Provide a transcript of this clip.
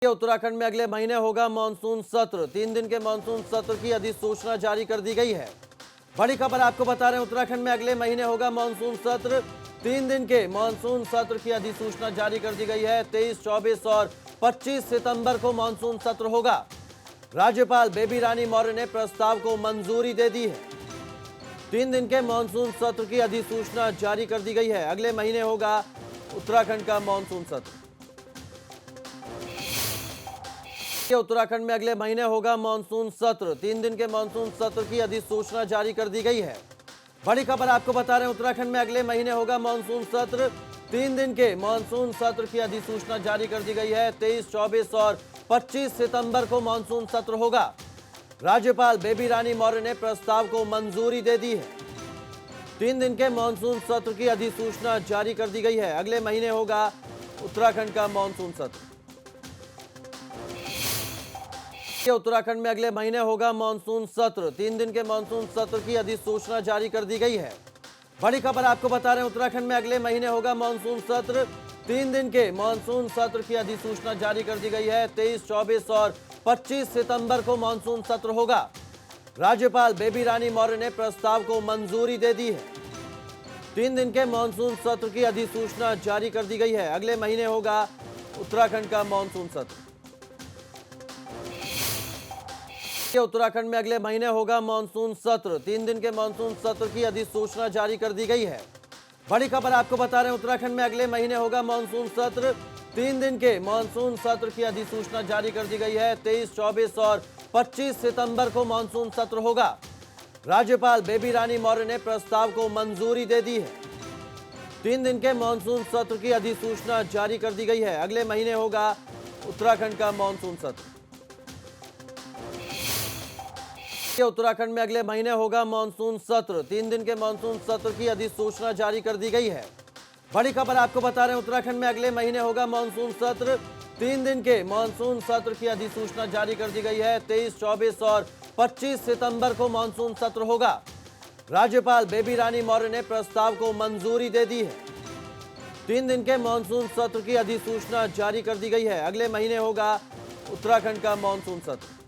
उत्तराखंड में अगले महीने होगा मानसून सत्र। 3 दिन के मानसून सत्र की अधिसूचना जारी कर दी गई है। बड़ी खबर आपको बता रहे हैं, उत्तराखंड में अगले महीने होगा मानसून सत्र। 3 दिन के मानसून सत्र की अधिसूचना जारी कर दी गई है। 23, 24 और 25 सितंबर को मानसून सत्र होगा। राज्यपाल बेबी रानी मौर्य ने प्रस्ताव को मंजूरी दे दी है। 3 दिन के मानसून सत्र की अधिसूचना जारी कर दी गई है। अगले महीने होगा उत्तराखंड का मानसून सत्र। उत्तराखंड में अगले महीने होगा मानसून सत्र। 3 दिन के मानसून सत्र की अधिसूचना जारी कर दी गई है। बड़ी खबर आपको बता रहे हैं, उत्तराखंड में अगले महीने होगा मानसून सत्र। 3 दिन के मानसून सत्र की अधिसूचना जारी कर दी गई है। 23, 24 और 25 सितंबर को मानसून सत्र होगा। राज्यपाल बेबी रानी मौर्य ने प्रस्ताव को मंजूरी दे दी है। 3 दिन के मानसून सत्र की अधिसूचना जारी कर दी गई है। अगले महीने होगा उत्तराखंड का मानसून सत्र। उत्तराखंड में अगले महीने होगा मानसून सत्र। 3 दिन के मानसून सत्र की अधिसूचना जारी कर दी गई है। बड़ी खबर आपको बता रहे हैं, उत्तराखंड में अगले महीने होगा मानसून सत्र। 3 दिन के मानसून सत्र की अधिसूचना जारी कर दी गई है। 23, 24 और 25 सितंबर को मानसून सत्र होगा। राज्यपाल बेबी रानी मौर्य ने प्रस्ताव को मंजूरी दे दी है। 3 दिन के मानसून सत्र की अधिसूचना जारी कर दी गई है। अगले महीने होगा उत्तराखंड का मानसून सत्र। उत्तराखंड में अगले महीने होगा मानसून सत्र। 3 दिन के मानसून सत्र की अधिसूचना जारी कर दी गई है। बड़ी खबर आपको बता रहे हैं, उत्तराखंड में अगले महीने होगा मानसून सत्र। 3 दिन के मानसून सत्र की अधिसूचना जारी कर दी गई है। 23, 24 और 25 सितंबर को मानसून सत्र होगा। राज्यपाल बेबी रानी मौर्य ने प्रस्ताव को मंजूरी दे दी है। 3 दिन के मानसून सत्र की अधिसूचना जारी कर दी गई है। अगले महीने होगा उत्तराखंड का मानसून सत्र। उत्तराखंड में अगले महीने होगा मानसून सत्र। 3 दिन के मानसून सत्र की अधिसूचना जारी कर दी गई है। बड़ी खबर आपको बता रहे हैं, उत्तराखंड में अगले महीने होगा मानसून सत्र। 3 दिन के मानसून सत्र की अधिसूचना जारी कर दी गई है। 23, 24 और 25 सितंबर को मानसून सत्र होगा। राज्यपाल बेबी रानी मौर्य ने प्रस्ताव को मंजूरी दे दी है। 3 दिन के मानसून सत्र की अधिसूचना जारी कर दी गई है। अगले महीने होगा उत्तराखंड का मानसून सत्र।